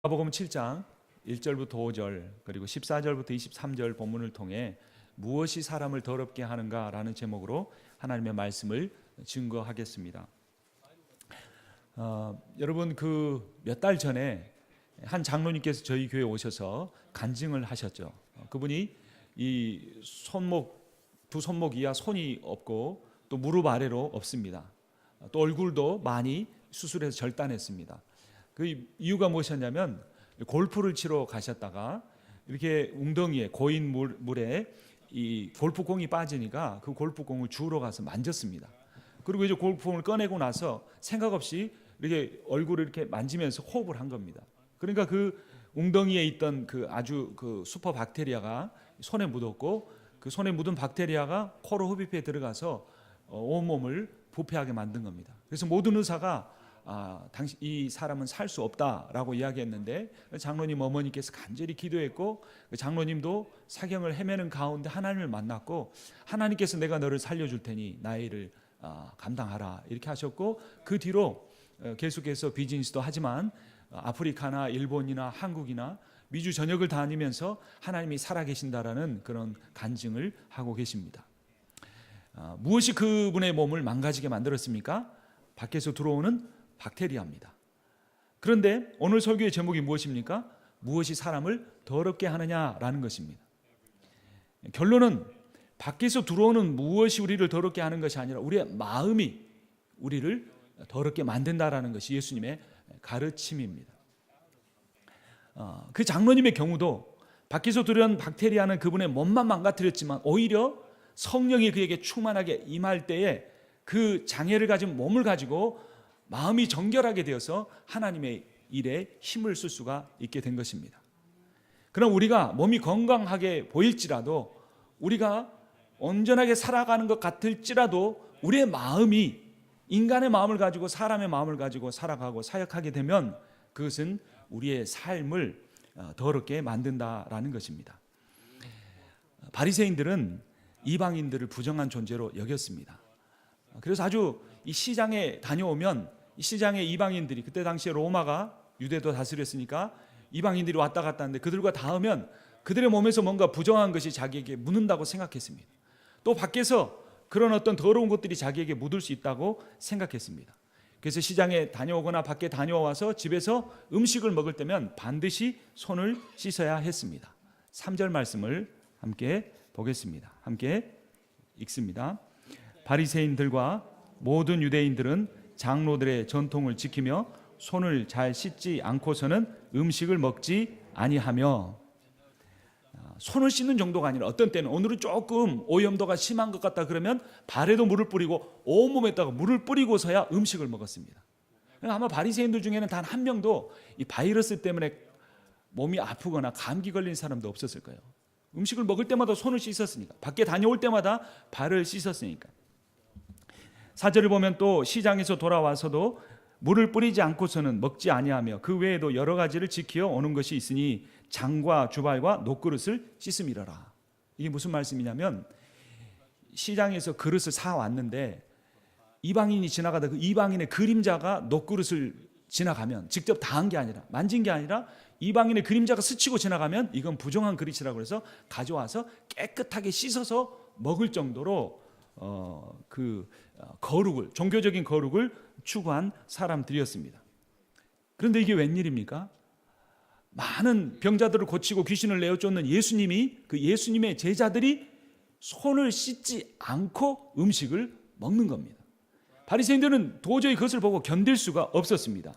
마가복음 7장 1절부터 5절 그리고 14절부터 23절 본문을 통해 무엇이 사람을 더럽게 하는가라는 제목으로 하나님의 말씀을 증거하겠습니다. 여러분 몇 달 전에 한 장로님께서 저희 교회에 오셔서 간증을 하셨죠. 그분이 이 두 손목 이하 손이 없고 또 무릎 아래로 없습니다. 또 얼굴도 많이 수술해서 절단했습니다. 그 이유가 무엇이었냐면 골프를 치러 가셨다가 이렇게 웅덩이에 고인 물에 이 골프공이 빠지니까 그 골프공을 주우러 가서 만졌습니다. 그리고 이제 골프공을 꺼내고 나서 생각 없이 이렇게 얼굴을 이렇게 만지면서 호흡을 한 겁니다. 그러니까 그 웅덩이에 있던 아주 슈퍼 박테리아가 손에 묻었고 그 손에 묻은 박테리아가 코로 흡입해 들어가서 온몸을 부패하게 만든 겁니다. 그래서 모든 의사가 이 사람은 살 수 없다라고 이야기했는데 장로님 어머니께서 간절히 기도했고 장로님도 사경을 헤매는 가운데 하나님을 만났고 하나님께서 내가 너를 살려줄 테니 나의 일을 감당하라 이렇게 하셨고 그 뒤로 계속해서 비즈니스도 하지만 아프리카나 일본이나 한국이나 미주 전역을 다니면서 하나님이 살아계신다라는 그런 간증을 하고 계십니다. 무엇이 그분의 몸을 망가지게 만들었습니까? 밖에서 들어오는 박테리아입니다. 그런데 오늘 설교의 제목이 무엇입니까? 무엇이 사람을 더럽게 하느냐라는 것입니다. 결론은 밖에서 들어오는 무엇이 우리를 더럽게 하는 것이 아니라 우리의 마음이 우리를 더럽게 만든다라는 것이 예수님의 가르침입니다. 그 장로님의 경우도 밖에서 들어온 박테리아는 그분의 몸만 망가뜨렸지만 오히려 성령이 그에게 충만하게 임할 때에 그 장애를 가진 몸을 가지고 마음이 정결하게 되어서 하나님의 일에 힘을 쓸 수가 있게 된 것입니다. 그럼 우리가 몸이 건강하게 보일지라도 우리가 온전하게 살아가는 것 같을지라도 우리의 마음이 인간의 마음을 가지고 사람의 마음을 가지고 살아가고 사역하게 되면 그것은 우리의 삶을 더럽게 만든다라는 것입니다. 바리새인들은 이방인들을 부정한 존재로 여겼습니다. 그래서 아주 이 시장에 다녀오면 이 시장에 이방인들이 그때 당시에 로마가 유대도 다스렸으니까 이방인들이 왔다 갔다 하는데 그들과 닿으면 그들의 몸에서 뭔가 부정한 것이 자기에게 묻는다고 생각했습니다. 또 밖에서 그런 어떤 더러운 것들이 자기에게 묻을 수 있다고 생각했습니다. 그래서 시장에 다녀오거나 밖에 다녀와서 집에서 음식을 먹을 때면 반드시 손을 씻어야 했습니다. 3절 말씀을 함께 보겠습니다. 함께 읽습니다. 바리새인들과 모든 유대인들은 장로들의 전통을 지키며 손을 잘 씻지 않고서는 음식을 먹지 아니하며, 손을 씻는 정도가 아니라 어떤 때는 오늘은 조금 오염도가 심한 것 같다 그러면 발에도 물을 뿌리고 온몸에다가 물을 뿌리고서야 음식을 먹었습니다. 아마 바리새인들 중에는 단 한 명도 이 바이러스 때문에 몸이 아프거나 감기 걸린 사람도 없었을 거예요. 음식을 먹을 때마다 손을 씻었으니까, 밖에 다녀올 때마다 발을 씻었으니까. 4절을 보면 또 시장에서 돌아와서도 물을 뿌리지 않고서는 먹지 아니하며 그 외에도 여러 가지를 지키어 오는 것이 있으니 장과 주발과 녹그릇을 씻음이러라. 이게 무슨 말씀이냐면 시장에서 그릇을 사왔는데 이방인이 지나가다 그 이방인의 그림자가 녹그릇을 지나가면 직접 닿은 게 아니라 만진 게 아니라 이방인의 그림자가 스치고 지나가면 이건 부정한 그릇이라고 해서 가져와서 깨끗하게 씻어서 먹을 정도로 거룩을, 종교적인 거룩을 추구한 사람들이었습니다. 그런데 이게 웬일입니까? 많은 병자들을 고치고 귀신을 내어쫓는 예수님이, 그 예수님의 제자들이 손을 씻지 않고 음식을 먹는 겁니다. 바리새인들은 도저히 그것을 보고 견딜 수가 없었습니다.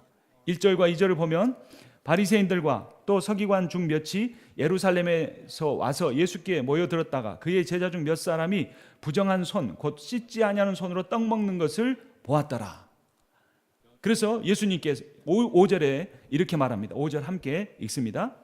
1절과 2절을 보면 바리새인들과 또 서기관 중 몇이 예루살렘에서 와서 예수께 모여들었다가 그의 제자 중 몇 사람이 부정한 손, 곧 씻지 아니하는 손으로 떡 먹는 것을 보았더라. 그래서 예수님께서 5절에 이렇게 말합니다. 5절 함께 읽습니다.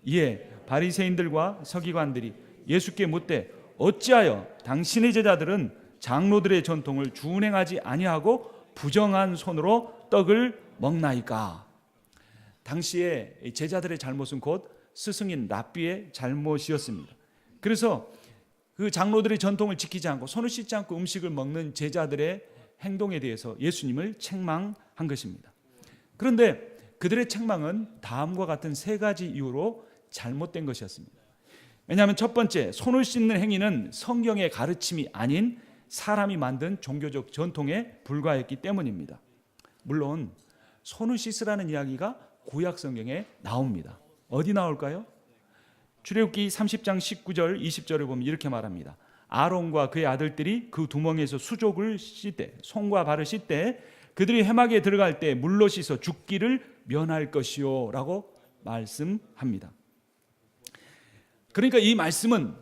이에 바리새인들과 서기관들이 예수께 묻되 어찌하여 당신의 제자들은 장로들의 전통을 준행하지 아니하고 부정한 손으로 떡을 먹나이까? 당시에 제자들의 잘못은 곧 스승인 랍비의 잘못이었습니다. 그래서 그 장로들의 전통을 지키지 않고 손을 씻지 않고 음식을 먹는 제자들의 행동에 대해서 예수님을 책망한 것입니다. 그런데 그들의 책망은 다음과 같은 세 가지 이유로 잘못된 것이었습니다. 왜냐하면 첫 번째, 손을 씻는 행위는 성경의 가르침이 아닌 사람이 만든 종교적 전통에 불과했기 때문입니다. 물론 손을 씻으라는 이야기가 구약 성경에 나옵니다. 어디 나올까요? 출애굽기 30장 19절 20절을 보면 이렇게 말합니다. 아론과 그의 아들들이 그 두멍에서 수족을 씻되 손과 발을 씻되 그들이 회막에 들어갈 때 물로 씻어 죽기를 면할 것이요 라고 말씀합니다. 그러니까 이 말씀은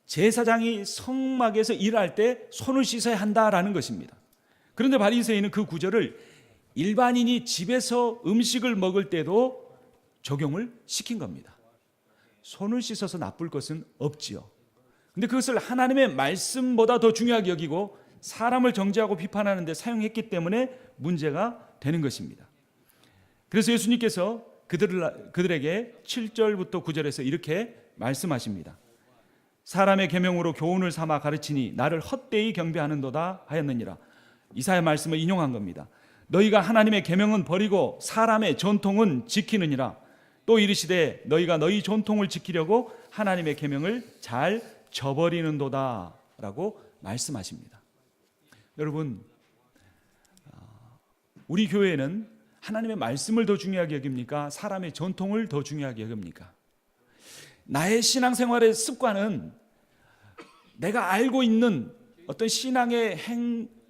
제사장이 성막에서 일할 때 손을 씻어야 한다라는 것입니다. 그런데 바리새인은 그 구절을 일반인이 집에서 음식을 먹을 때도 적용을 시킨 겁니다. 손을 씻어서 나쁠 것은 없지요. 근데 그것을 하나님의 말씀보다 더 중요하게 여기고 사람을 정죄하고 비판하는 데 사용했기 때문에 문제가 되는 것입니다. 그래서 예수님께서 그들에게 7절부터 9절에서 이렇게 말씀하십니다. 사람의 계명으로 교훈을 삼아 가르치니 나를 헛되이 경배하는도다 하였느니라. 이사야 말씀을 인용한 겁니다. 너희가 하나님의 계명은 버리고 사람의 전통은 지키느니라. 또 이르시되 너희가 너희 전통을 지키려고 하나님의 계명을 잘 저버리는도다 라고 말씀하십니다. 여러분, 우리 교회는 하나님의 말씀을 더 중요하게 여깁니까? 사람의 전통을 더 중요하게 여깁니까? 나의 신앙생활의 습관은 내가 알고 있는 어떤 신앙의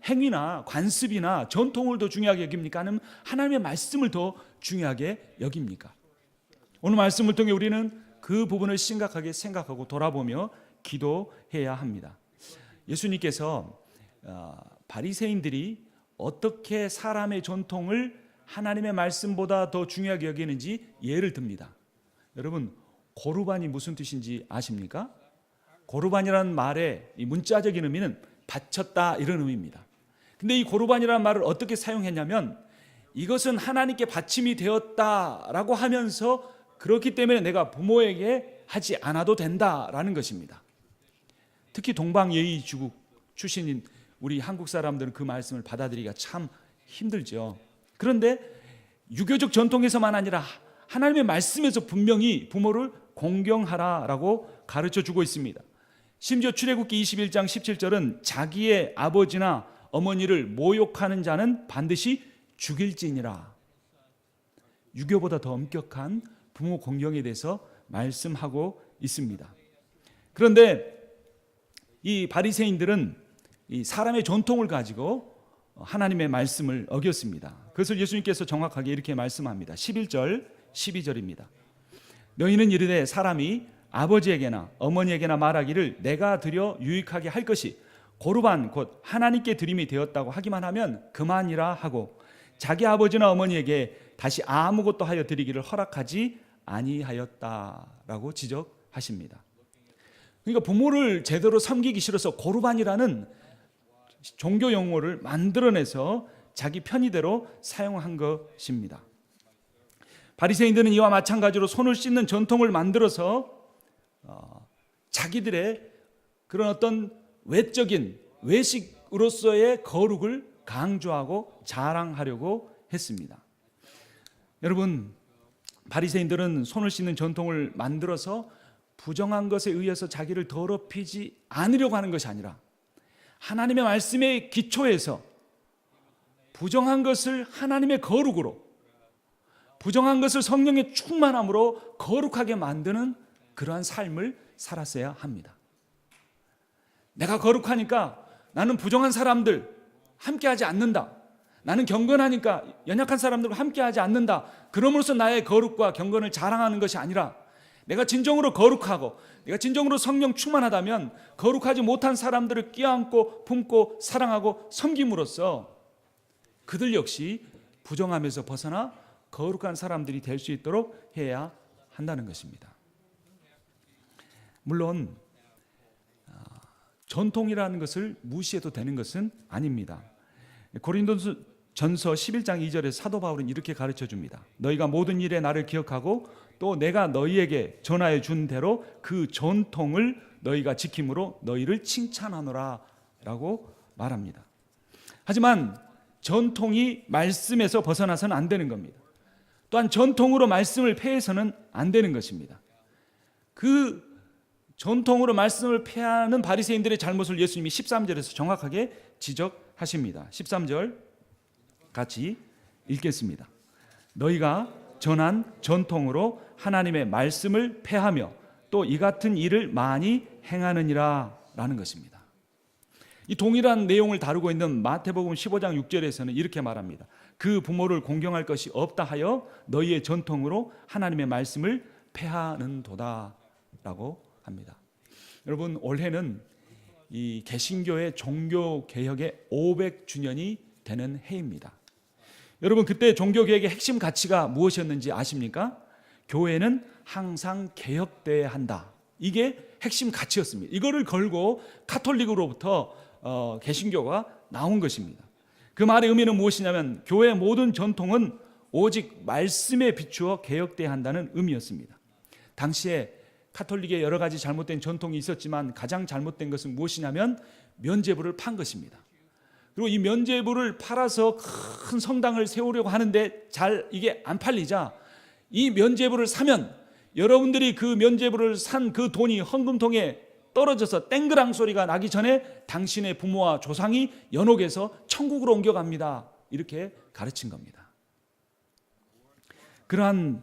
행위나 관습이나 전통을 더 중요하게 여깁니까? 아니면 하나님의 말씀을 더 중요하게 여깁니까? 오늘 말씀을 통해 우리는 그 부분을 심각하게 생각하고 돌아보며 기도해야 합니다. 예수님께서 바리새인들이 어떻게 사람의 전통을 하나님의 말씀보다 더 중요하게 여기는지 예를 듭니다. 여러분, 고르반이 무슨 뜻인지 아십니까? 고르반이라는 말의 이 문자적인 의미는 바쳤다 이런 의미입니다. 근데 이 고르반이라는 말을 어떻게 사용했냐면 이것은 하나님께 바침이 되었다라고 하면서 그렇기 때문에 내가 부모에게 하지 않아도 된다라는 것입니다. 특히 동방예의주국 출신인 우리 한국 사람들은 그 말씀을 받아들이기가 참 힘들죠. 그런데 유교적 전통에서만 아니라 하나님의 말씀에서 분명히 부모를 공경하라라고 가르쳐주고 있습니다. 심지어 출애굽기 21장 17절은 자기의 아버지나 어머니를 모욕하는 자는 반드시 죽일지니라. 유교보다 더 엄격한 부모 공경에 대해서 말씀하고 있습니다. 그런데 이 바리새인들은 이 사람의 전통을 가지고 하나님의 말씀을 어겼습니다. 그것을 예수님께서 정확하게 이렇게 말씀합니다. 11절 12절입니다. 너희는 이르되 사람이 아버지에게나 어머니에게나 말하기를 내가 드려 유익하게 할 것이 고르반 곧 하나님께 드림이 되었다고 하기만 하면 그만이라 하고 자기 아버지나 어머니에게 다시 아무것도 하여 드리기를 허락하지 아니하였다라고 지적하십니다. 그러니까 부모를 제대로 섬기기 싫어서 고르반이라는 종교 용어를 만들어내서 자기 편의대로 사용한 것입니다. 바리새인들은 이와 마찬가지로 손을 씻는 전통을 만들어서 자기들의 그런 어떤 외적인 외식으로서의 거룩을 강조하고 자랑하려고 했습니다. 여러분, 바리새인들은 손을 씻는 전통을 만들어서 부정한 것에 의해서 자기를 더럽히지 않으려고 하는 것이 아니라 하나님의 말씀의 기초에서 부정한 것을 하나님의 거룩으로, 부정한 것을 성령의 충만함으로 거룩하게 만드는 그러한 삶을 살았어야 합니다. 내가 거룩하니까 나는 부정한 사람들 함께하지 않는다. 나는 경건하니까 연약한 사람들과 함께하지 않는다. 그러므로서 나의 거룩과 경건을 자랑하는 것이 아니라 내가 진정으로 거룩하고 내가 진정으로 성령 충만하다면 거룩하지 못한 사람들을 껴안고 품고 사랑하고 섬김으로써 그들 역시 부정함에서 벗어나 거룩한 사람들이 될 수 있도록 해야 한다는 것입니다. 물론 전통이라는 것을 무시해도 되는 것은 아닙니다. 고린도전서 11장 2절에 사도 바울은 이렇게 가르쳐 줍니다. 너희가 모든 일에 나를 기억하고 또 내가 너희에게 전하여 준 대로 그 전통을 너희가 지킴으로 너희를 칭찬하노라 라고 말합니다. 하지만 전통이 말씀에서 벗어나서는 안 되는 겁니다. 또한 전통으로 말씀을 폐해서는 안 되는 것입니다. 그 전통으로 말씀을 폐하는 바리새인들의 잘못을 예수님이 13절에서 정확하게 지적하십니다. 13절 같이 읽겠습니다. 너희가 전한 전통으로 하나님의 말씀을 폐하며 또 이 같은 일을 많이 행하느니라 라는 것입니다. 이 동일한 내용을 다루고 있는 마태복음 15장 6절에서는 이렇게 말합니다. 그 부모를 공경할 것이 없다 하여 너희의 전통으로 하나님의 말씀을 폐하는도다 라고 합니다. 여러분, 올해는 이 개신교의 종교개혁의 500주년이 되는 해입니다. 여러분, 그때 종교개혁의 핵심 가치가 무엇이었는지 아십니까? 교회는 항상 개혁돼야 한다. 이게 핵심 가치였습니다. 이거를 걸고 카톨릭으로부터 개신교가 나온 것입니다. 그 말의 의미는 무엇이냐면 교회의 모든 전통은 오직 말씀에 비추어 개혁돼야 한다는 의미였습니다. 당시에 카톨릭의 여러 가지 잘못된 전통이 있었지만 가장 잘못된 것은 무엇이냐면 면죄부를 판 것입니다. 그리고 이 면죄부를 팔아서 큰 성당을 세우려고 하는데 잘 이게 안 팔리자 이 면죄부를 사면 여러분들이 그 면죄부를 산 그 돈이 헌금통에 떨어져서 땡그랑 소리가 나기 전에 당신의 부모와 조상이 연옥에서 천국으로 옮겨갑니다. 이렇게 가르친 겁니다. 그러한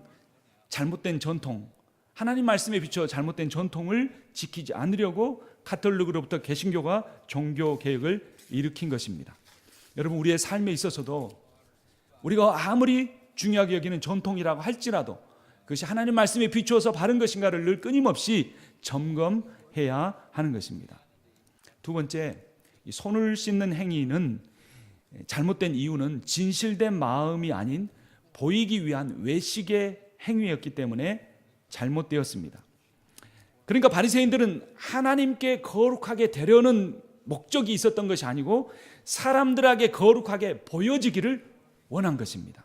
잘못된 전통, 하나님 말씀에 비추어 잘못된 전통을 지키지 않으려고 카톨릭으로부터 개신교가 종교개혁을 일으킨 것입니다. 여러분, 우리의 삶에 있어서도 우리가 아무리 중요하게 여기는 전통이라고 할지라도 그것이 하나님 말씀에 비추어서 바른 것인가를 늘 끊임없이 점검해야 하는 것입니다. 두 번째, 손을 씻는 행위는 잘못된 이유는 진실된 마음이 아닌 보이기 위한 외식의 행위였기 때문에 잘못되었습니다. 그러니까 바리새인들은 하나님께 거룩하게 되려는 목적이 있었던 것이 아니고 사람들에게 거룩하게 보여지기를 원한 것입니다.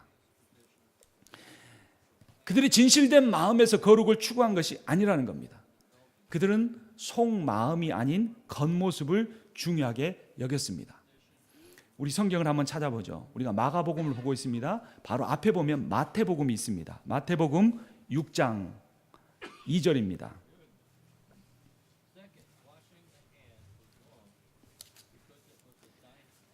그들이 진실된 마음에서 거룩을 추구한 것이 아니라는 겁니다. 그들은 속마음이 아닌 겉모습을 중요하게 여겼습니다. 우리 성경을 한번 찾아보죠. 우리가 마가복음을 보고 있습니다. 바로 앞에 보면 마태복음이 있습니다. 마태복음 6장 2절입니다.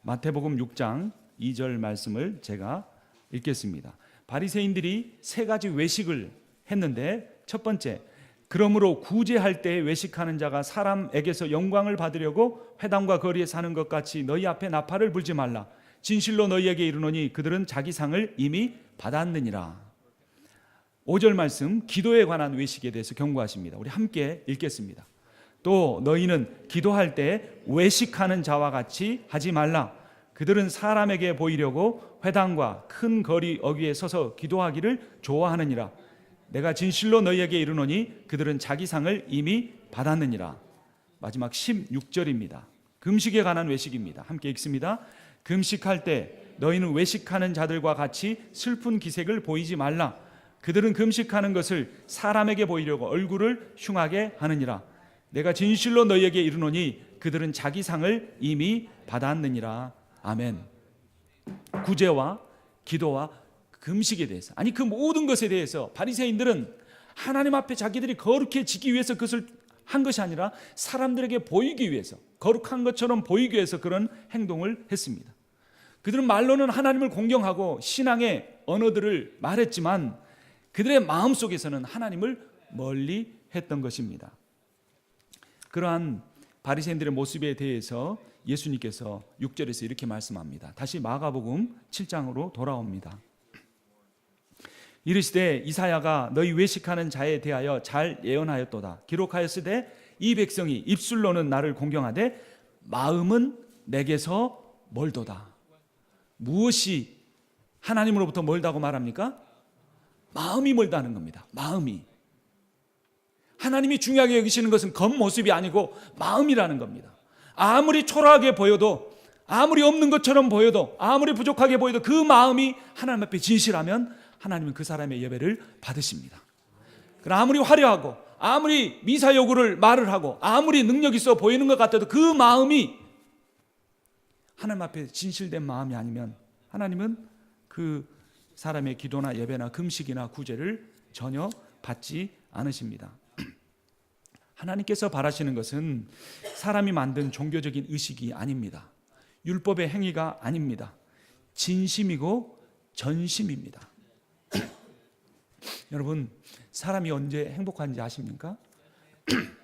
마태복음 6장 2절 말씀을 제가 읽겠습니다. 바리새인들이 세 가지 외식을 했는데 첫 번째, 그러므로 구제할 때 외식하는 자가 사람에게서 영광을 받으려고 회당과 거리에 사는 것 같이 너희 앞에 나팔을 불지 말라. 진실로 너희에게 이르노니 그들은 자기 상을 이미 받았느니라. 5절 말씀, 기도에 관한 외식에 대해서 경고하십니다. 우리 함께 읽겠습니다. 또 너희는 기도할 때 외식하는 자와 같이 하지 말라. 그들은 사람에게 보이려고 회당과 큰 거리 어귀에 서서 기도하기를 좋아하느니라. 내가 진실로 너희에게 이르노니 그들은 자기 상을 이미 받았느니라. 마지막 16절입니다. 금식에 관한 외식입니다. 함께 읽습니다. 금식할 때 너희는 외식하는 자들과 같이 슬픈 기색을 보이지 말라. 그들은 금식하는 것을 사람에게 보이려고 얼굴을 흉하게 하느니라. 내가 진실로 너희에게 이르노니 그들은 자기 상을 이미 받았느니라. 아멘. 구제와 기도와 금식에 대해서, 아니 그 모든 것에 대해서 바리새인들은 하나님 앞에 자기들이 거룩해지기 위해서 그것을 한 것이 아니라 사람들에게 보이기 위해서, 거룩한 것처럼 보이기 위해서 그런 행동을 했습니다. 그들은 말로는 하나님을 공경하고 신앙의 언어들을 말했지만 그들의 마음속에서는 하나님을 멀리 했던 것입니다. 그러한 바리새인들의 모습에 대해서 예수님께서 6절에서 이렇게 말씀합니다. 다시 마가복음 7장으로 돌아옵니다. 이르시되 이사야가 너희 외식하는 자에 대하여 잘 예언하였도다. 기록하였으되 이 백성이 입술로는 나를 공경하되 마음은 내게서 멀도다. 무엇이 하나님으로부터 멀다고 말합니까? 마음이 멀다는 겁니다. 마음이. 하나님이 중요하게 여기시는 것은 겉모습이 아니고 마음이라는 겁니다. 아무리 초라하게 보여도, 아무리 없는 것처럼 보여도, 아무리 부족하게 보여도 그 마음이 하나님 앞에 진실하면 하나님은 그 사람의 예배를 받으십니다. 그러나 아무리 화려하고 아무리 미사여구를 말을 하고 아무리 능력 있어 보이는 것 같아도 그 마음이 하나님 앞에 진실된 마음이 아니면 하나님은 그 사람의 기도나 예배나 금식이나 구제를 전혀 받지 않으십니다. 하나님께서 바라시는 것은 사람이 만든 종교적인 의식이 아닙니다. 율법의 행위가 아닙니다. 진심이고 전심입니다. 여러분, 사람이 언제 행복한지 아십니까?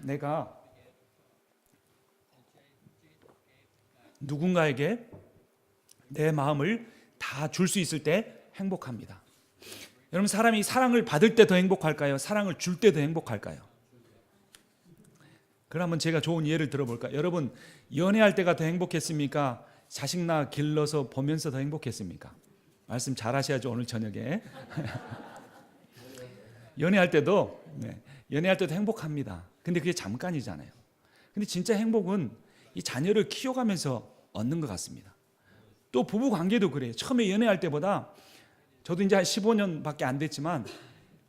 내가 누군가에게 내 마음을 다 줄 수 있을 때 행복합니다. 여러분, 사람이 사랑을 받을 때 더 행복할까요? 사랑을 줄 때 더 행복할까요? 그러면 제가 좋은 예를 들어볼까요? 여러분, 연애할 때가 더 행복했습니까? 자식 낳아 길러서 보면서 더 행복했습니까? 말씀 잘 하셔야죠, 오늘 저녁에. 연애할 때도 행복합니다. 근데 그게 잠깐이잖아요. 근데 진짜 행복은 이 자녀를 키워가면서 얻는 것 같습니다. 또 부부 관계도 그래요. 처음에 연애할 때보다, 저도 이제 한 15년밖에 안 됐지만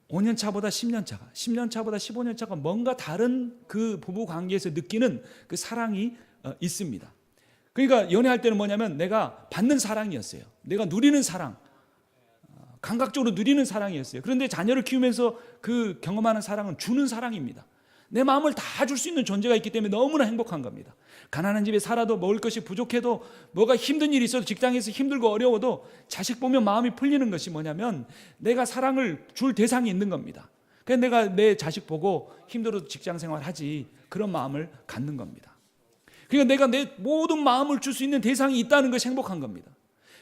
5년 차보다 10년 차가, 10년 차보다 15년 차가 뭔가 다른 그 부부 관계에서 느끼는 그 사랑이 있습니다. 그러니까 연애할 때는 뭐냐면 내가 받는 사랑이었어요. 내가 누리는 사랑, 감각적으로 누리는 사랑이었어요. 그런데 자녀를 키우면서 그 경험하는 사랑은 주는 사랑입니다. 내 마음을 다 줄 수 있는 존재가 있기 때문에 너무나 행복한 겁니다. 가난한 집에 살아도 먹을 것이 부족해도, 뭐가 힘든 일이 있어도, 직장에서 힘들고 어려워도 자식 보면 마음이 풀리는 것이 뭐냐면 내가 사랑을 줄 대상이 있는 겁니다. 그래서 내가 내 자식 보고 힘들어도 직장 생활하지, 그런 마음을 갖는 겁니다. 그러니까 내가 내 모든 마음을 줄 수 있는 대상이 있다는 것이 행복한 겁니다.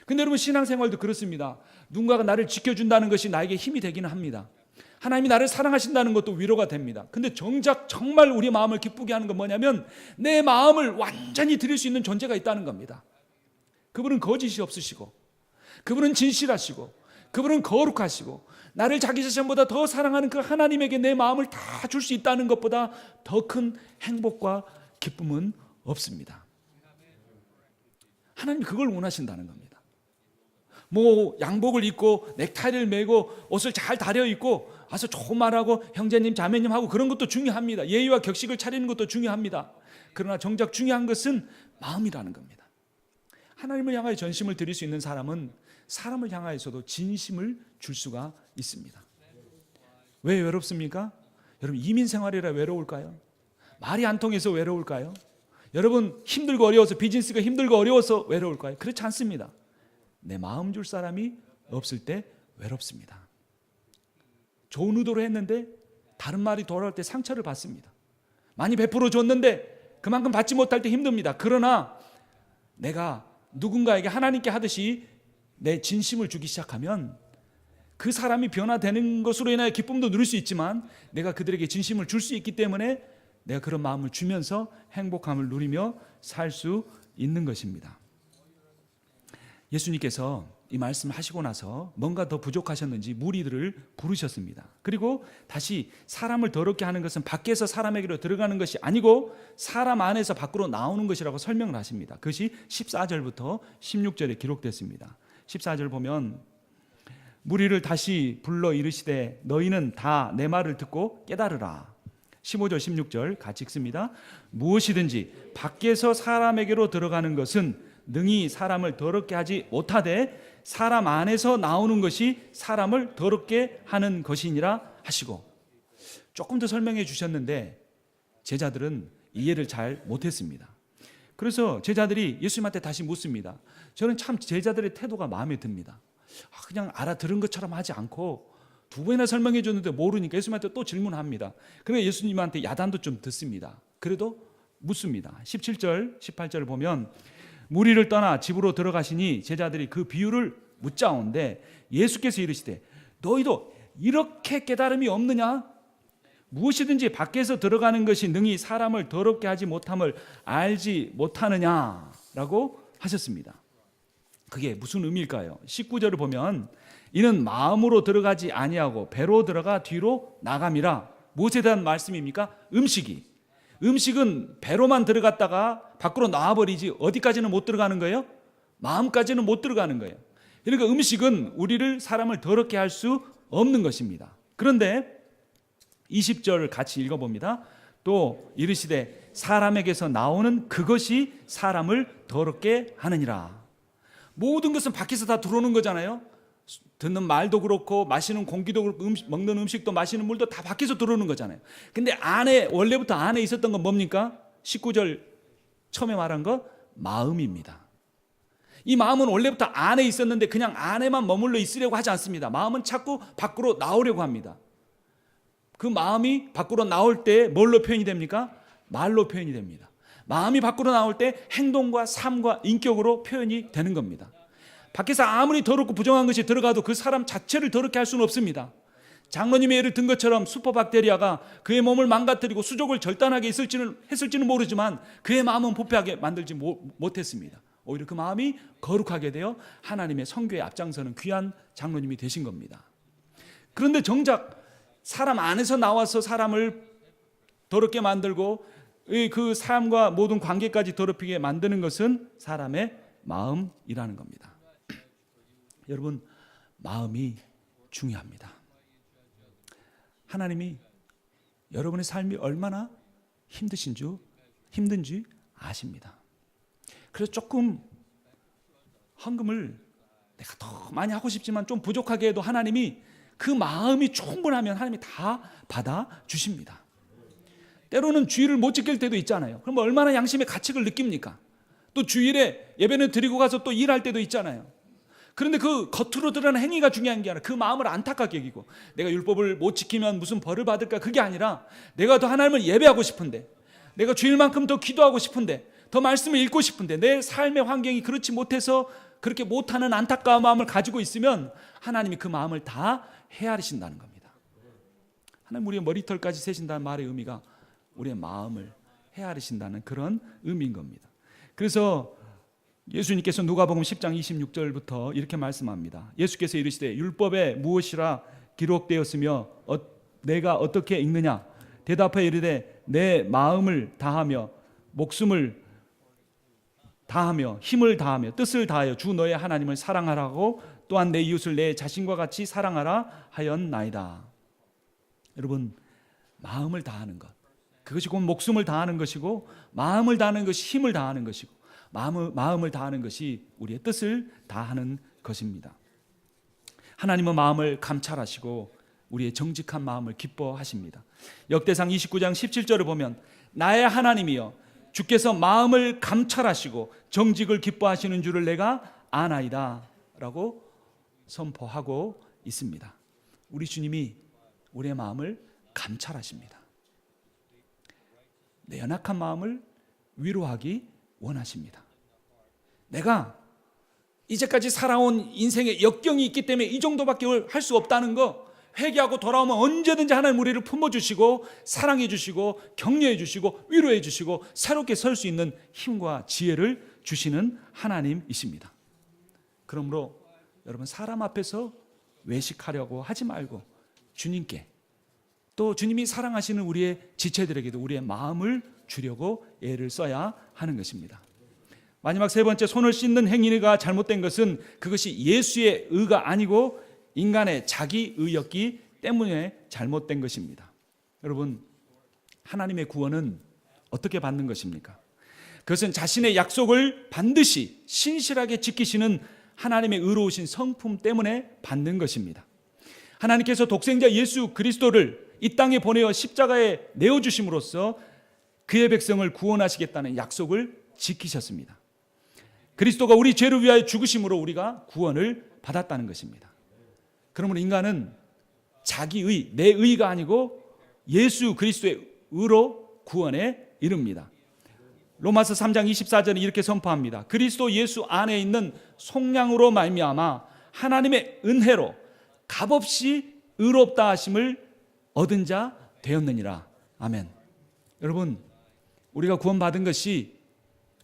근데 여러분, 신앙생활도 그렇습니다. 누군가가 나를 지켜준다는 것이 나에게 힘이 되기는 합니다. 하나님이 나를 사랑하신다는 것도 위로가 됩니다. 근데 정작 정말 우리 마음을 기쁘게 하는 건 뭐냐면 내 마음을 완전히 드릴 수 있는 존재가 있다는 겁니다. 그분은 거짓이 없으시고, 그분은 진실하시고, 그분은 거룩하시고, 나를 자기 자신보다 더 사랑하는 그 하나님에게 내 마음을 다 줄 수 있다는 것보다 더 큰 행복과 기쁨은 없습니다. 하나님이 그걸 원하신다는 겁니다. 뭐 양복을 입고 넥타이를 매고 옷을 잘 다려 입고 와서 좋은 말하고 형제님 자매님 하고 그런 것도 중요합니다. 예의와 격식을 차리는 것도 중요합니다. 그러나 정작 중요한 것은 마음이라는 겁니다. 하나님을 향하여 전심을 드릴 수 있는 사람은 사람을 향하여서도 진심을 줄 수가 있습니다. 왜 외롭습니까? 여러분, 이민 생활이라 외로울까요? 말이 안 통해서 외로울까요? 여러분, 힘들고 어려워서, 비즈니스가 힘들고 어려워서 외로울까요? 그렇지 않습니다. 내 마음 줄 사람이 없을 때 외롭습니다. 좋은 의도로 했는데 다른 말이 돌아올 때 상처를 받습니다. 많이 베풀어 줬는데 그만큼 받지 못할 때 힘듭니다. 그러나 내가 누군가에게 하나님께 하듯이 내 진심을 주기 시작하면 그 사람이 변화되는 것으로 인하여 기쁨도 누릴 수 있지만 내가 그들에게 진심을 줄 수 있기 때문에 내가 그런 마음을 주면서 행복함을 누리며 살 수 있는 것입니다. 예수님께서 이 말씀을 하시고 나서 뭔가 더 부족하셨는지 무리들을 부르셨습니다. 그리고 다시 사람을 더럽게 하는 것은 밖에서 사람에게로 들어가는 것이 아니고 사람 안에서 밖으로 나오는 것이라고 설명을 하십니다. 그것이 14절부터 16절에 기록됐습니다. 14절 보면 무리를 다시 불러 이르시되 너희는 다 내 말을 듣고 깨달으라. 15절 16절 같이 읽습니다. 무엇이든지 밖에서 사람에게로 들어가는 것은 능히 사람을 더럽게 하지 못하되 사람 안에서 나오는 것이 사람을 더럽게 하는 것이니라 하시고, 조금 더 설명해 주셨는데 제자들은 이해를 잘 못했습니다. 그래서 제자들이 예수님한테 다시 묻습니다. 저는 참 제자들의 태도가 마음에 듭니다. 그냥 알아들은 것처럼 하지 않고 두 번이나 설명해 줬는데 모르니까 예수님한테 또 질문합니다. 그래서 예수님한테 야단도 좀 듣습니다. 그래도 묻습니다. 17절 18절을 보면 무리를 떠나 집으로 들어가시니 제자들이 그 비유를 묻자온데 예수께서 이르시되 너희도 이렇게 깨달음이 없느냐? 무엇이든지 밖에서 들어가는 것이 능히 사람을 더럽게 하지 못함을 알지 못하느냐라고 하셨습니다. 그게 무슨 의미일까요? 19절을 보면 이는 마음으로 들어가지 아니하고 배로 들어가 뒤로 나감이라. 무엇에 대한 말씀입니까? 음식은 배로만 들어갔다가 밖으로 나와버리지 어디까지는 못 들어가는 거예요? 마음까지는 못 들어가는 거예요. 그러니까 음식은 우리를, 사람을 더럽게 할 수 없는 것입니다. 그런데 20절을 같이 읽어봅니다. 또 이르시되 사람에게서 나오는 그것이 사람을 더럽게 하느니라. 모든 것은 밖에서 다 들어오는 거잖아요. 듣는 말도 그렇고 마시는 공기도 그렇고 먹는 음식도 마시는 물도 다 밖에서 들어오는 거잖아요. 근데 원래부터 안에 있었던 건 뭡니까? 19절 처음에 말한 거 마음입니다. 이 마음은 원래부터 안에 있었는데 그냥 안에만 머물러 있으려고 하지 않습니다. 마음은 자꾸 밖으로 나오려고 합니다. 그 마음이 밖으로 나올 때 뭘로 표현이 됩니까? 말로 표현이 됩니다. 마음이 밖으로 나올 때 행동과 삶과 인격으로 표현이 되는 겁니다. 밖에서 아무리 더럽고 부정한 것이 들어가도 그 사람 자체를 더럽게 할 수는 없습니다. 장로님의 예를 든 것처럼 슈퍼박테리아가 그의 몸을 망가뜨리고 수족을 절단하게 했을지는 모르지만 그의 마음은 부패하게 만들지 못했습니다. 오히려 그 마음이 거룩하게 되어 하나님의 선교에 앞장서는 귀한 장로님이 되신 겁니다. 그런데 정작 사람 안에서 나와서 사람을 더럽게 만들고 그 삶과 모든 관계까지 더럽히게 만드는 것은 사람의 마음이라는 겁니다. 여러분, 마음이 중요합니다. 하나님이 여러분의 삶이 얼마나 힘든지 아십니다. 그래서 조금 헌금을 내가 더 많이 하고 싶지만 좀 부족하게 해도 하나님이 그 마음이 충분하면 하나님이 다 받아주십니다. 때로는 주일을 못 지킬 때도 있잖아요. 그럼 얼마나 양심의 가책을 느낍니까? 또 주일에 예배는 드리고 가서 또 일할 때도 있잖아요. 그런데 그 겉으로 드러나는 행위가 중요한 게 아니라 그 마음을 안타깝게 여기고 내가 율법을 못 지키면 무슨 벌을 받을까, 그게 아니라 내가 더 하나님을 예배하고 싶은데, 내가 주일만큼 더 기도하고 싶은데, 더 말씀을 읽고 싶은데 내 삶의 환경이 그렇지 못해서 그렇게 못하는 안타까운 마음을 가지고 있으면 하나님이 그 마음을 다 헤아리신다는 겁니다. 하나님 우리의 머리털까지 세신다는 말의 의미가 우리의 마음을 헤아리신다는 그런 의미인 겁니다. 그래서 예수님께서 누가복음 10장 26절부터 이렇게 말씀합니다. 예수께서 이르시되 율법에 무엇이라 기록되었으며 내가 어떻게 읽느냐? 대답하여 이르되 내 마음을 다하며 목숨을 다하며 힘을 다하며 뜻을 다하여 주 너의 하나님을 사랑하라고 또한 내 이웃을 내 자신과 같이 사랑하라 하였나이다. 여러분, 마음을 다하는 것, 그것이 곧 목숨을 다하는 것이고, 마음을 다하는 것이 힘을 다하는 것이고, 마음을 다하는 것이 우리의 뜻을 다하는 것입니다. 하나님은 마음을 감찰하시고 우리의 정직한 마음을 기뻐하십니다. 역대상 29장 17절을 보면 나의 하나님이여 주께서 마음을 감찰하시고 정직을 기뻐하시는 줄을 내가 아나이다 라고 선포하고 있습니다. 우리 주님이 우리의 마음을 감찰하십니다. 내 연약한 마음을 위로하기 원하십니다. 내가 이제까지 살아온 인생의 역경이 있기 때문에 이 정도밖에 할 수 없다는 거, 회개하고 돌아오면 언제든지 하나님 우리를 품어주시고 사랑해 주시고 격려해 주시고 위로해 주시고 새롭게 설 수 있는 힘과 지혜를 주시는 하나님이십니다. 그러므로 여러분, 사람 앞에서 외식하려고 하지 말고 주님께, 또 주님이 사랑하시는 우리의 지체들에게도 우리의 마음을 주려고 애를 써야 하는 것입니다. 마지막 세 번째, 손을 씻는 행위가 잘못된 것은 그것이 예수의 의가 아니고 인간의 자기 의였기 때문에 잘못된 것입니다. 여러분, 하나님의 구원은 어떻게 받는 것입니까? 그것은 자신의 약속을 반드시 신실하게 지키시는 하나님의 의로우신 성품 때문에 받는 것입니다. 하나님께서 독생자 예수 그리스도를 이 땅에 보내어 십자가에 내어주심으로써 그의 백성을 구원하시겠다는 약속을 지키셨습니다. 그리스도가 우리 죄를 위하여 죽으심으로 우리가 구원을 받았다는 것입니다. 그러므로 인간은 자기의, 내 의가 아니고 예수 그리스도의 의로 구원에 이릅니다. 로마서 3장 24절에 이렇게 선포합니다. 그리스도 예수 안에 있는 속량으로 말미암아 하나님의 은혜로 값없이 의롭다 하심을 얻은 자 되었느니라. 아멘. 여러분, 우리가 구원받은 것이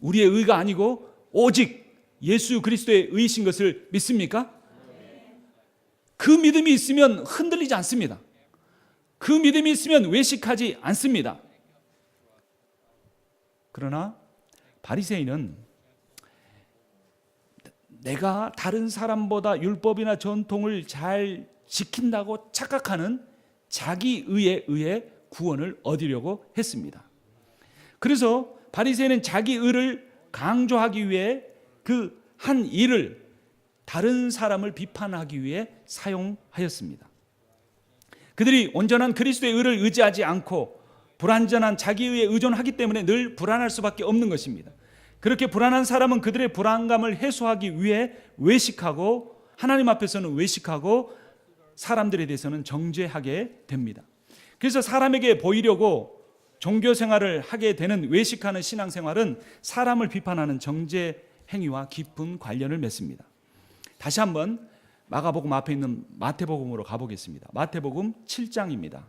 우리의 의가 아니고 오직 예수 그리스도의 의이신 것을 믿습니까? 그 믿음이 있으면 흔들리지 않습니다. 그 믿음이 있으면 외식하지 않습니다. 그러나 바리새인은 내가 다른 사람보다 율법이나 전통을 잘 지킨다고 착각하는 자기의에 의해 구원을 얻으려고 했습니다. 그래서 바리새인은 자기의를 강조하기 위해 그 한 일을 다른 사람을 비판하기 위해 사용하였습니다. 그들이 온전한 그리스도의 의를 의지하지 않고 불완전한 자기의에 의존하기 때문에 늘 불안할 수밖에 없는 것입니다. 그렇게 불안한 사람은 그들의 불안감을 해소하기 위해 외식하고, 하나님 앞에서는 외식하고 사람들에 대해서는 정죄하게 됩니다. 그래서 사람에게 보이려고 종교 생활을 하게 되는 외식하는 신앙생활은 사람을 비판하는 정죄 행위와 깊은 관련을 맺습니다. 다시 한번 마가복음 앞에 있는 마태복음으로 가보겠습니다. 마태복음 7장입니다.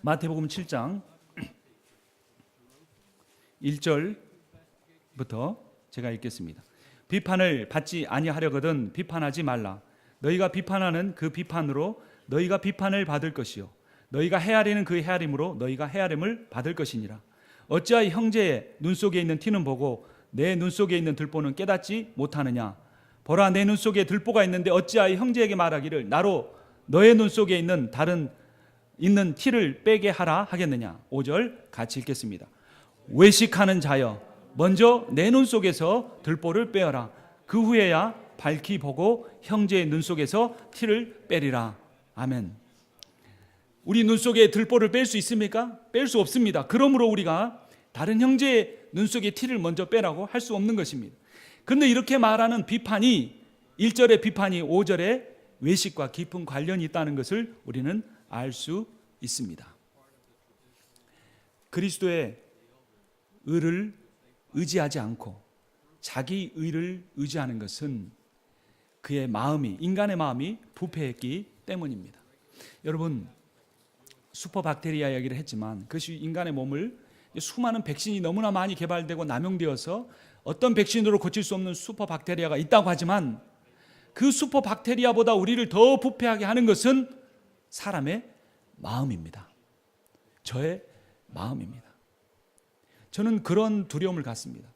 마태복음 7장 1절부터 제가 읽겠습니다. 비판을 받지 아니하려거든 비판하지 말라. 너희가 비판하는 그 비판으로 너희가 비판을 받을 것이요 너희가 헤아리는 그 헤아림으로 너희가 헤아림을 받을 것이니라. 어찌하여 형제의 눈 속에 있는 티는 보고 내 눈 속에 있는 들보는 깨닫지 못하느냐. 보라, 내 눈 속에 들보가 있는데 어찌하여 형제에게 말하기를 나로 너의 눈 속에 있는 있는 티를 빼게 하라 하겠느냐. 5절 같이 읽겠습니다. 외식하는 자여, 먼저 내 눈 속에서 들보를 빼어라. 그 후에야 밝히 보고 형제의 눈 속에서 티를 빼리라. 아멘. 우리 눈 속에 들보를 뺄 수 있습니까? 뺄 수 없습니다. 그러므로 우리가 다른 형제의 눈 속에 티를 먼저 빼라고 할 수 없는 것입니다. 그런데 이렇게 말하는 비판이 1절의 비판이 5절의 외식과 깊은 관련이 있다는 것을 우리는 알 수 있습니다. 그리스도의 의를 의지하지 않고 자기 의를 의지하는 것은 그의 마음이, 인간의 마음이 부패했기 때문입니다. 여러분, 슈퍼박테리아 이야기를 했지만 그것이 인간의 몸을 수많은 백신이 너무나 많이 개발되고 남용되어서 어떤 백신으로 고칠 수 없는 슈퍼박테리아가 있다고 하지만 그 슈퍼박테리아보다 우리를 더 부패하게 하는 것은 사람의 마음입니다. 저의 마음입니다. 저는 그런 두려움을 갖습니다.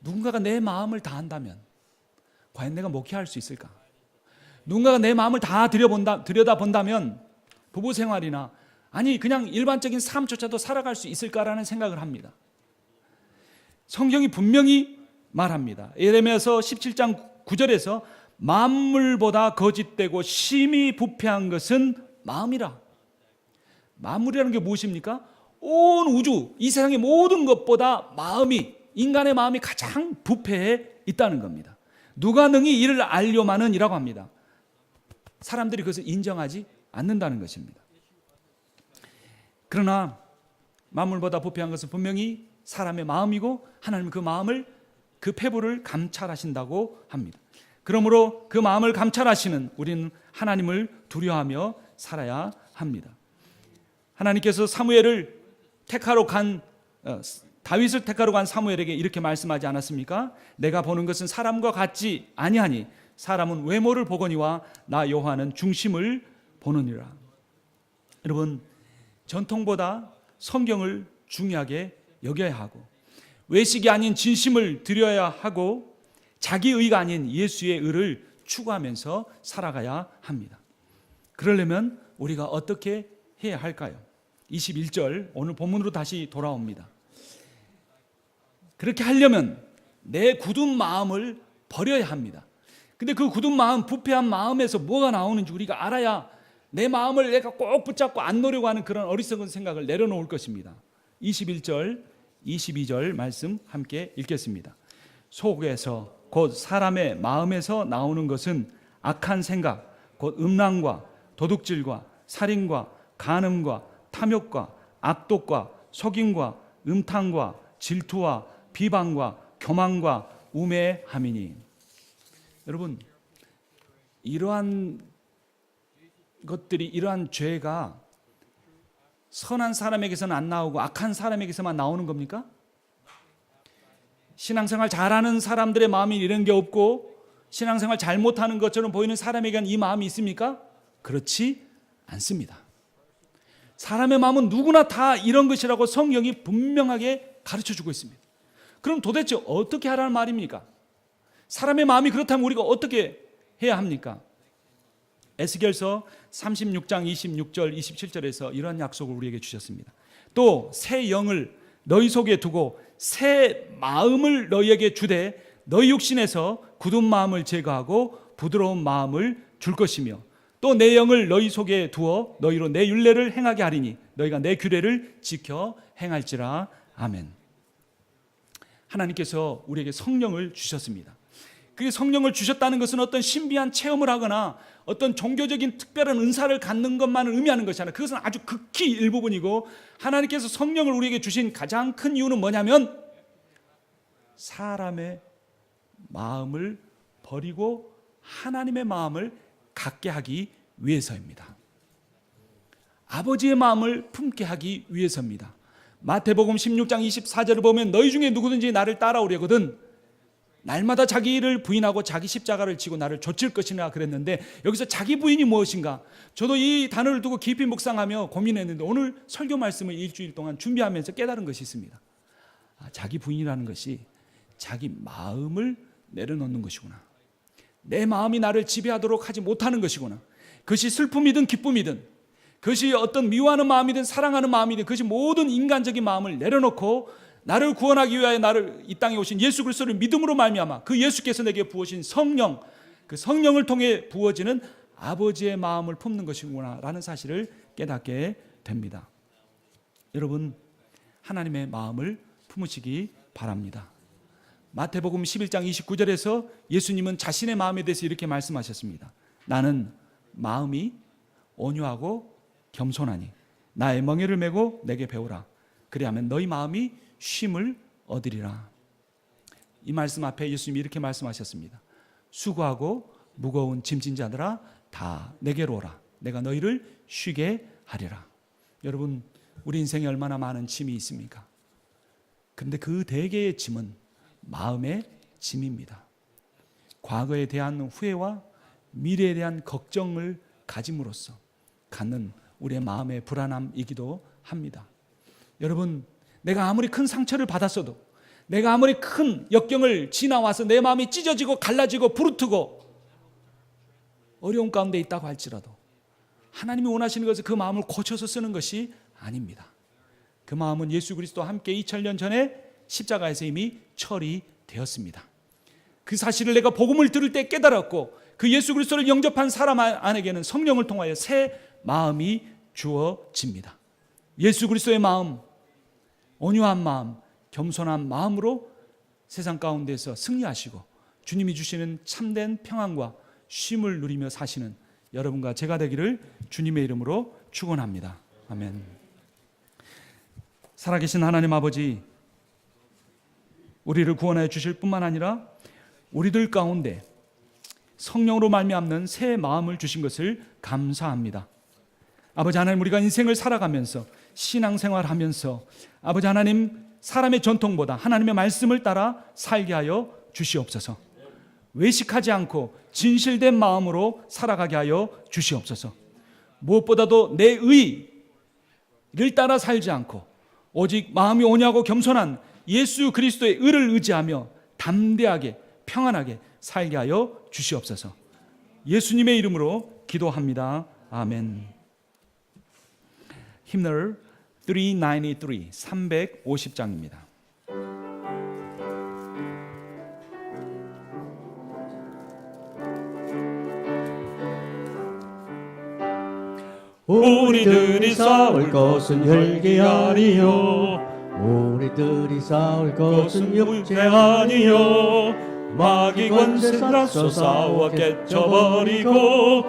누군가가 내 마음을 다 안다면 과연 내가 목회할 수 있을까? 누군가가 내 마음을 다 들여다본다면 부부 생활이나 아니 그냥 일반적인 삶조차도 살아갈 수 있을까라는 생각을 합니다. 성경이 분명히 말합니다. 예레미야서 17장 9절에서 만물보다 거짓되고 심히 부패한 것은 마음이라. 만물이라는 게 무엇입니까? 온 우주, 이 세상의 모든 것보다 마음이, 인간의 마음이 가장 부패해 있다는 겁니다. 누가 능히 이를 알려마는 이라고 합니다. 사람들이 그것을 인정하지 않는다는 것입니다. 그러나 만물보다 부패한 것은 분명히 사람의 마음이고 하나님은 그 마음을, 그 패부를 감찰하신다고 합니다. 그러므로 그 마음을 감찰하시는 우리는 하나님을 두려워하며 살아야 합니다. 하나님께서 다윗을 택하러 간 사무엘에게 이렇게 말씀하지 않았습니까? 내가 보는 것은 사람과 같지 아니하니 사람은 외모를 보거니와 나 여호와는 중심을 보느니라. 여러분, 전통보다 성경을 중요하게 여겨야 하고 외식이 아닌 진심을 드려야 하고 자기 의가 아닌 예수의 의를 추구하면서 살아가야 합니다. 그러려면 우리가 어떻게 해야 할까요? 21절 오늘 본문으로 다시 돌아옵니다. 그렇게 하려면 내 굳은 마음을 버려야 합니다. 근데 그 굳은 마음, 부패한 마음에서 뭐가 나오는지 우리가 알아야 내 마음을 내가 꼭 붙잡고 안 놓으려고 하는 그런 어리석은 생각을 내려놓을 것입니다. 21절, 22절 말씀 함께 읽겠습니다. 속에서 곧 사람의 마음에서 나오는 것은 악한 생각, 곧 음란과 도둑질과 살인과 간음과 탐욕과 악독과 속임과 음탕과 질투와 비방과 교만과 우매함이니. 여러분, 이러한 것들이, 이러한 죄가 선한 사람에게서는 안 나오고 악한 사람에게서만 나오는 겁니까? 신앙생활 잘하는 사람들의 마음이 이런 게 없고 신앙생활 잘못하는 것처럼 보이는 사람에게는 이 마음이 있습니까? 그렇지 않습니다. 사람의 마음은 누구나 다 이런 것이라고 성경이 분명하게 가르쳐주고 있습니다. 그럼 도대체 어떻게 하라는 말입니까? 사람의 마음이 그렇다면 우리가 어떻게 해야 합니까? 에스겔서 36장 26절 27절에서 이런 약속을 우리에게 주셨습니다. 또 새 영을 너희 속에 두고 새 마음을 너희에게 주되 너희 육신에서 굳은 마음을 제거하고 부드러운 마음을 줄 것이며 또 내 영을 너희 속에 두어 너희로 내 율례를 행하게 하리니 너희가 내 규례를 지켜 행할지라. 아멘. 하나님께서 우리에게 성령을 주셨습니다. 그 성령을 주셨다는 것은 어떤 신비한 체험을 하거나 어떤 종교적인 특별한 은사를 갖는 것만을 의미하는 것이 아니라 그것은 아주 극히 일부분이고, 하나님께서 성령을 우리에게 주신 가장 큰 이유는 뭐냐면 사람의 마음을 버리고 하나님의 마음을 갖게 하기 위해서입니다. 아버지의 마음을 품게 하기 위해서입니다. 마태복음 16장 24절을 보면 너희 중에 누구든지 나를 따라오려거든 날마다 자기를 부인하고 자기 십자가를 지고 나를 좇을 것이나 그랬는데, 여기서 자기 부인이 무엇인가? 저도 이 단어를 두고 깊이 묵상하며 고민했는데 오늘 설교 말씀을 일주일 동안 준비하면서 깨달은 것이 있습니다. 자기 부인이라는 것이 자기 마음을 내려놓는 것이구나. 내 마음이 나를 지배하도록 하지 못하는 것이구나. 그것이 슬픔이든 기쁨이든, 그것이 어떤 미워하는 마음이든 사랑하는 마음이든, 그것이 모든 인간적인 마음을 내려놓고 나를 구원하기 위하여 나를 이 땅에 오신 예수 그리스도를 믿음으로 말미암아 그 예수께서 내게 부으신 성령, 그 성령을 통해 부어지는 아버지의 마음을 품는 것이구나 라는 사실을 깨닫게 됩니다. 여러분, 하나님의 마음을 품으시기 바랍니다. 마태복음 11장 29절에서 예수님은 자신의 마음에 대해서 이렇게 말씀하셨습니다. 나는 마음이 온유하고 겸손하니 나의 멍에를 메고 내게 배우라. 그리하면 너희 마음이 쉼을 얻으리라. 이 말씀 앞에 예수님이 이렇게 말씀하셨습니다. 수고하고 무거운 짐진 자들아 다 내게로 오라. 내가 너희를 쉬게 하리라. 여러분, 우리 인생에 얼마나 많은 짐이 있습니까? 그런데 그 대개의 짐은 마음의 짐입니다. 과거에 대한 후회와 미래에 대한 걱정을 가짐으로써 갖는 우리의 마음의 불안함이기도 합니다. 여러분, 내가 아무리 큰 상처를 받았어도, 내가 아무리 큰 역경을 지나와서 내 마음이 찢어지고 갈라지고 부르트고 어려운 가운데 있다고 할지라도 하나님이 원하시는 것은 그 마음을 고쳐서 쓰는 것이 아닙니다. 그 마음은 예수 그리스도와 함께 2000년 전에 십자가에서 이미 처리되었습니다. 그 사실을 내가 복음을 들을 때 깨달았고, 그 예수 그리스도를 영접한 사람 안에게는 성령을 통하여 새 마음이 주어집니다. 예수 그리스도의 마음, 온유한 마음, 겸손한 마음으로 세상 가운데서 승리하시고 주님이 주시는 참된 평안과 쉼을 누리며 사시는 여러분과 제가 되기를 주님의 이름으로 축원합니다. 아멘. 살아계신 하나님 아버지, 우리를 구원하여 주실 뿐만 아니라 우리들 가운데 성령으로 말미암는 새 마음을 주신 것을 감사합니다. 아버지 하나님, 우리가 인생을 살아가면서 신앙생활하면서 아버지 하나님, 사람의 전통보다 하나님의 말씀을 따라 살게 하여 주시옵소서. 외식하지 않고 진실된 마음으로 살아가게 하여 주시옵소서. 무엇보다도 내 의를 따라 살지 않고 오직 마음이 온유하고 겸손한 예수 그리스도의 의를 의지하며 담대하게 평안하게 살게 하여 주시옵소서. 예수님의 이름으로 기도합니다. 아멘. 힘널 393, 350장입니다. 우리들이 싸울 것은 혈기 아니요, 우리들이 싸울 것은 육체 아니요, 마귀 권세 앞서 싸워 깨쳐버리고